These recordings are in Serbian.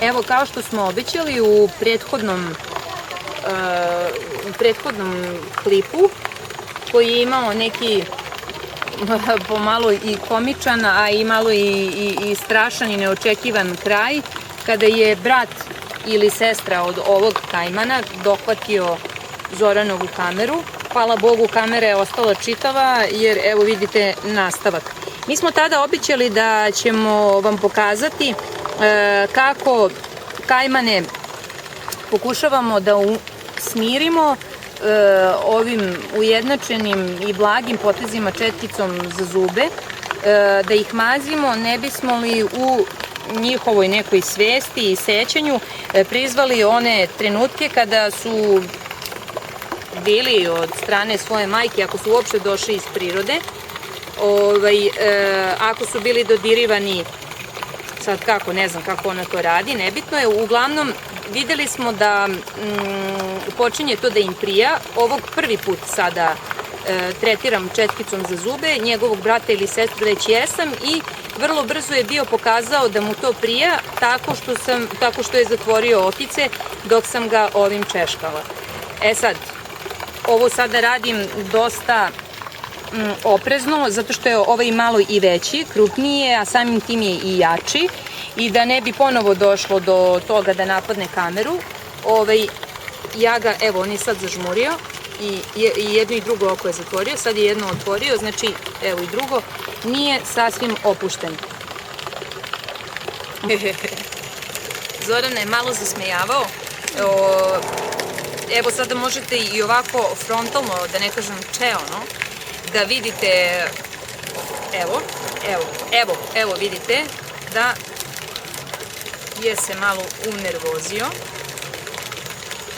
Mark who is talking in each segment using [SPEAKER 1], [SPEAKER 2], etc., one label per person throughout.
[SPEAKER 1] Evo, kao što smo obećali u prethodnom klipu, koji je imao neki pomalo i komičan, a i malo i strašan i neočekivan kraj, kada je brat ili sestra od ovog kajmana dohvatio Zoranovu kameru. Hvala Bogu, kamera je ostala čitava, jer evo vidite nastavak. Mi smo tada obećali da ćemo vam pokazati kako kajmane pokušavamo da smirimo ovim ujednačenim i blagim potezima četkicom za zube, da ih mazimo, ne bismo li u njihovoj nekoj svesti i sećanju prizvali one trenutke kada su bili od strane svoje majke, ako su uopšte došli iz prirode, ako su bili dodirivani, sad kako, ne znam kako ona to radi, nebitno je, uglavnom videli smo da počinje to da im prija. Ovog prvi put sada tretiram četkicom za zube, njegovog brata ili sestru već jesam i vrlo brzo je bio pokazao da mu to prija tako što je zatvorio okice dok sam ga ovim češkala. E sad, ovo sada radim dosta oprezno, zato što je ovaj malo i veći, krupniji, a samim tim je i jači, i da ne bi ponovo došlo do toga da napadne kameru, ja ga, evo, on je sad zažmurio i jedno i drugo oko je zatvorio, sad je jedno otvorio, znači, evo i drugo, nije sasvim opušten. Zorana je malo zasmejavao. Evo sada možete i ovako frontalno, da ne kažem čeono, da vidite, evo vidite da je se malo unervozio.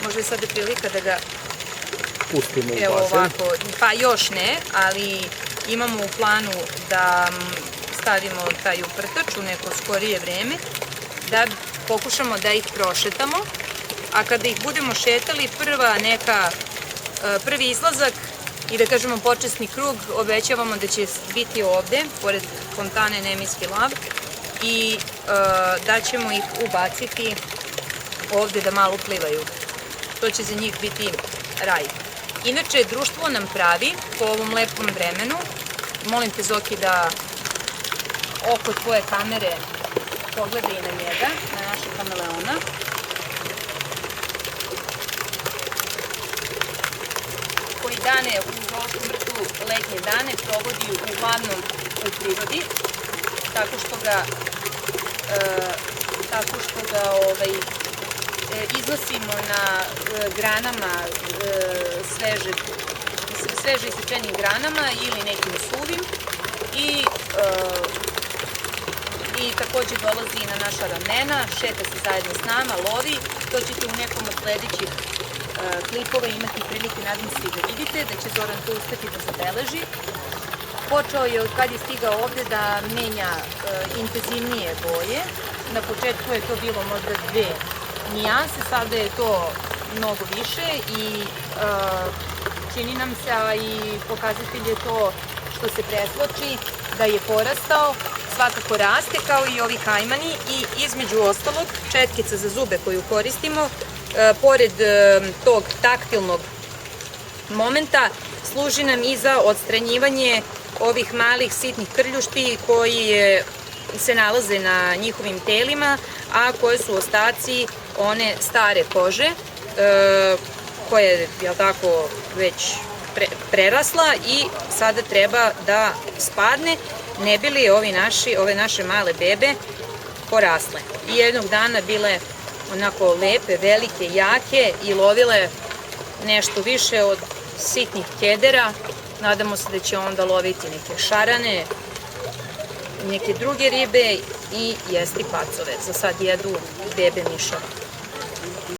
[SPEAKER 1] Možda je sada prilika da ga
[SPEAKER 2] pustimo u bazen.
[SPEAKER 1] Evo ovako, pa još ne, ali imamo u planu da stavimo taj uprtač u neko skorije vreme, da pokušamo da ih prošetamo, a kada ih budemo šetali, prvi izlazak i da kažemo počesni krug, obećavamo da će biti ovde, pored fontane Neminski lav, i da ćemo ih ubaciti ovde da malo plivaju. To će za njih biti raj. Inače, društvo nam pravi po ovom lepom vremenu. Molim te, Zoki, da oko tvoje kamere pogleda i na njega, na naše kameleona. Koji dane u Zolskom vrtu, letnje dane, provodi uglavnom u prirodi, tako što ga iznosimo na granama, sveže isečenim granama ili nekim suvim, i takođe dolazi i na naša ramena, šeta se zajedno s nama, lovi. To ćete u nekom od sledećih klipova imati prilike, nadam se, da vidite, da će Zoran to uspeti da zabeleži. Počeo je od kad je stigao ovde da menja intenzivnije boje. Na početku je to bilo možda 2 nijanse, sada je to mnogo više i čini nam se, a i pokazatelj je to što se presloči, da je porastao, svakako raste kao i ovi kajmani, i između ostalog četkica za zube koju koristimo, pored tog taktilnog momenta, služi nam i za odstranjivanje ovih malih sitnih krljušti koji se nalaze na njihovim telima, a koje su ostaci one stare kože koja je, jel tako, već prerasla i sada treba da spadne, ne bi li ove naše male bebe porasle. I jednog dana bile onako lepe, velike, jake i lovile nešto više od sitnih kedera. Nadamo se da će onda loviti neke šarane, neke druge ribe i jesti pacove. Za sad jedu bebe miševa.